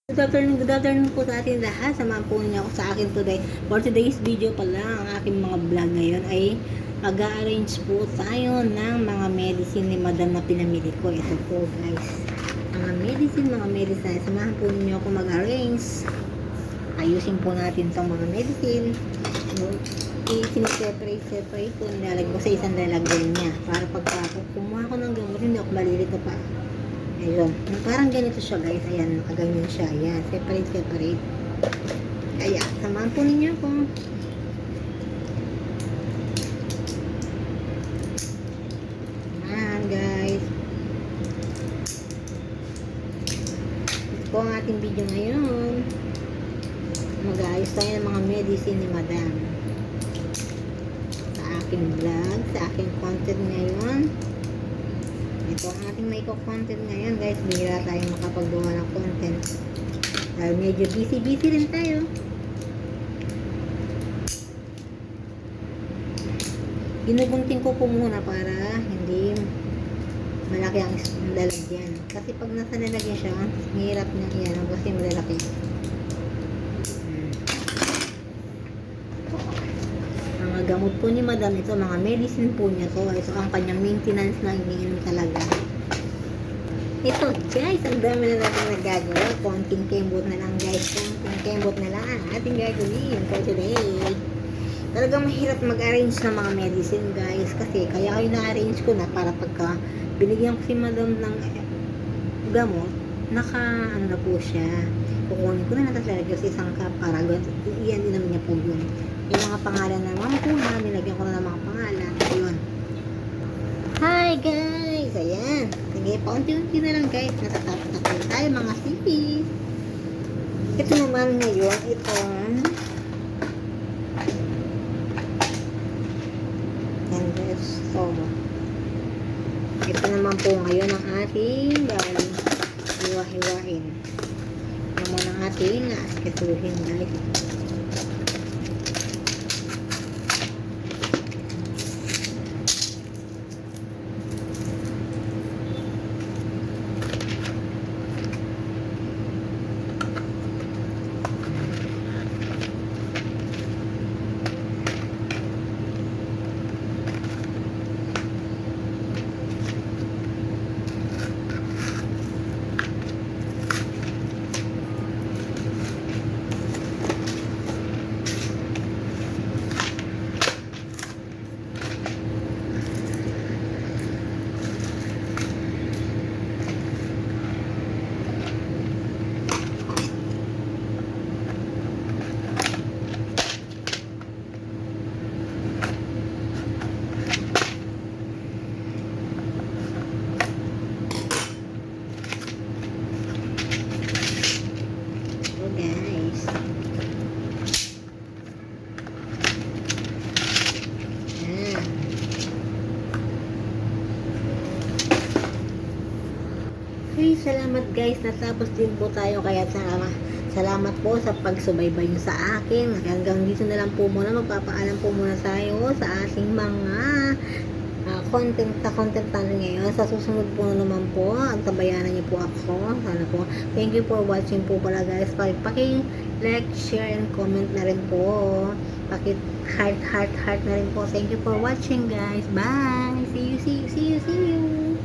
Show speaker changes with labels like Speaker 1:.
Speaker 1: Good afternoon po sa ating lahat. Samahan po niyo ako sa akin today. For today's video pala, ang aking mga vlog ngayon ay mag-a-arrange po tayo ng mga medicine ni Madam na pinamili ko. Ito po guys. Mga medicine. Samahan po niyo ako mag-arrange. Ayusin po natin itong mga medicine. I-separate po. Nilalagay ko sa isang lalagyan niya. Para pagka kumuha ko ng gamot, hindi ako malilito pa. Ayun. Parang ganito siya guys. Ayan. Nakaganyan siya. Ayan. Separate. Ayan. Samahan po ninyo ako. Ayan guys. Ito po ang ating video ngayon. Mag-aayos tayo ng mga medicine ni Madam. Sa aking vlog. Sa aking content ngayon. Ito ang ating may content ngayon guys. Bihira tayo makapagawa ng content dahil medyo busy rin tayo. Binubunting ko po muna para hindi malaki ang lalagyan, kasi pag nasa lalagyan siya hirap na yan kasi malalaki. Mga gamot po ni Madam ito, mga medicine po niya to. Ito ang kanyang maintenance na iniinom talaga. Ito guys, ang dami na natin nagagawa. Konting kembot na lang guys. Konting kembot na lang ang ating gagawin for today. Talagang mahirap mag-arrange ng mga medicine guys. Kasi kaya kayo na-arrange ko na para pagka binigyan ko si Madam ng gamot, ano na po siya. Kukunin ko na natatalaga sa isang cup para iyan din naman niya po yun. Yung mga pangalan na naman po na, nilagyan ko na ng mga pangalan. Ayun. Hi guys! Ayan. Sige, paunti-unti na lang guys. Natatapos na po tayo mga sipis. Ito naman ngayon, itong Enresto. Ito naman po ngayon ang ating hiwa-hiwain. Naman ang ating askasuhin guys. Okay, salamat guys. Natapos din po tayo. Kaya salamat po sa pagsubaybay nyo sa akin. Hanggang dito na lang po muna. Magpapaalam po muna tayo sa ating mga content natin ngayon. Sa susunod po naman po, ang tabayanan niyo po ako. Sana po. Thank you for watching po pala guys. Paki-like, share, and comment na rin po. Paki-heart na rin po. Thank you for watching guys. Bye! See you!